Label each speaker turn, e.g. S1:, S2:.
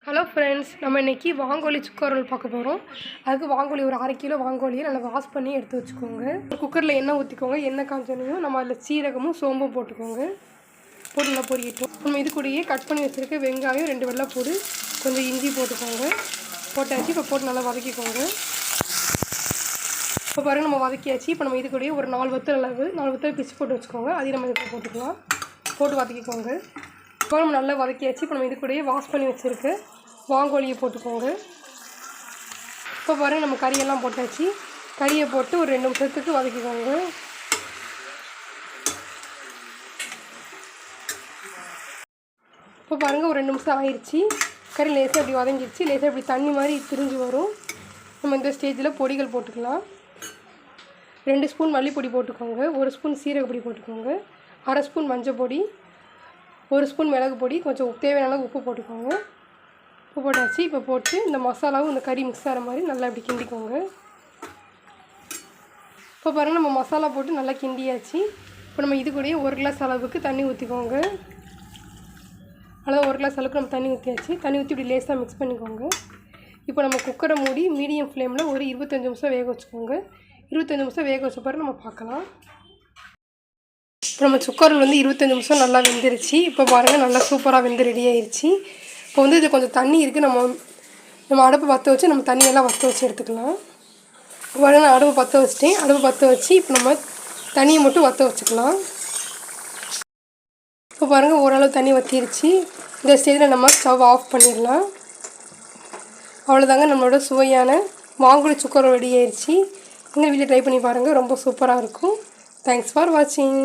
S1: Hello friends, நம்ம இன்றைக்கி வாங்கோலி சுக்கரோல் பார்க்க போகிறோம். அதுக்கு வாங்கோலி ஒரு 1/2 கிலோ வாங்கோலியை நல்லா வாஷ் பண்ணி எடுத்து வச்சுக்கோங்க. ஒரு குக்கரில் எண்ணெய் ஊற்றிக்கோங்க. எண்ணெய் காஞ்சனையும் நம்ம அதில் சீரகமும் சோம்பும் போட்டுக்கோங்க. போட்டு நல்லா பொரிக்கிட்டோம். நம்ம இது கூடயே கட் பண்ணி வச்சுருக்க வெங்காயம் 2 வெள்ளைப்பூடு கொஞ்சம் இஞ்சி போட்டுக்கோங்க. போட்டாச்சு. இப்போ போட்டு நல்லா வதக்கிக்கோங்க. இப்போ பாருங்கள், நம்ம வதக்கியாச்சு. இப்போ நம்ம இது கூடயே ஒரு 4 வத்தல் பிச்சு போட்டு வச்சுக்கோங்க. அதையும் நம்ம இதுக்கு போட்டுக்கலாம். போட்டு வதக்கிக்கோங்க. இப்போ நம்ம நல்லா வதக்கியாச்சு. இப்போ நம்ம இது கூடயே வாஷ் பண்ணி வச்சுருக்கு வாங்கோலியை போட்டுக்கோங்க. இப்போ பாருங்கள், நம்ம கறியெல்லாம் போட்டாச்சு. கறியை போட்டு ஒரு 2 நிமிஷத்துக்கு வதக்கிக்கோங்க. இப்போ பாருங்கள், ஒரு 2 நிமிஷம் ஆயிடுச்சு. கறி லேசாக இப்படி வதங்கிடுச்சு. லேசாக இப்படி தண்ணி மாதிரி திரிஞ்சு வரும். நம்ம இந்த ஸ்டேஜில் பொடிகள் போட்டுக்கலாம். 2 ஸ்பூன் மல்லிப்பொடி போட்டுக்கோங்க. 1 ஸ்பூன் சீரகப்பொடி போட்டுக்கோங்க. 1/2 ஸ்பூன் மஞ்சள் பொடி, 1 ஸ்பூன் மிளகு பொடி, கொஞ்சம் தேவையான அளவு உப்பு போட்டுக்கோங்க. உப்பு போட்டாச்சு. இப்போ போட்டு இந்த மசாலாவும் இந்த கறி மிக்ஸ் ஆகிற மாதிரி நல்லா இப்படி கிண்டிக்கோங்க. இப்போ பாருங்கள், நம்ம மசாலா போட்டு நல்லா கிண்டியாச்சு. இப்போ நம்ம இது கூடயே 1 கிளாஸ் அளவுக்கு தண்ணி ஊற்றிக்கோங்க. அவ்வளோதான், 1 கிளாஸ் அளவுக்கு நம்ம தண்ணி ஊற்றியாச்சு. தண்ணி ஊற்றி இப்படி லேசாக மிக்ஸ் பண்ணிக்கோங்க. இப்போ நம்ம குக்கரை மூடி மீடியம் ஃப்ளேமில் ஒரு 25 நிமிஷம் வேக வச்சுக்கோங்க. 25 நிமிஷம் வேக வச்ச பிறகு நம்ம பார்க்கலாம். இப்போ நம்ம சுக்கரில் 25 நிமிஷம் நல்லா வெந்துருச்சு. இப்போ பாருங்கள், நல்லா சூப்பராக வெந்து ரெடி ஆயிடுச்சு. இப்போ இது கொஞ்சம் தண்ணி இருக்குது. நம்ம அடுப்பு பற்ற வச்சு நம்ம தண்ணியெல்லாம் வற்ற வச்சு எடுத்துக்கலாம். பாருங்கள், நான் அடுப்பு பற்ற வச்சுட்டேன். அடுப்பு பற்ற வச்சு இப்போ நம்ம தண்ணியை மட்டும் வற்ற வச்சுக்கலாம். இப்போ பாருங்கள், ஓரளவு தண்ணி வற்றிருச்சு. இந்த ஸ்டேஜில் நம்ம ஸ்டவ் ஆஃப் பண்ணிடலாம். அவ்வளோதாங்க, நம்மளோட சுவையான வாங்கோலி சுக்கரோல் ரெடி ஆயிடுச்சு. எங்கள் வீட்டில் ட்ரை பண்ணி பாருங்கள், ரொம்ப சூப்பராக இருக்கும். தேங்க்ஸ் ஃபார் வாட்சிங்.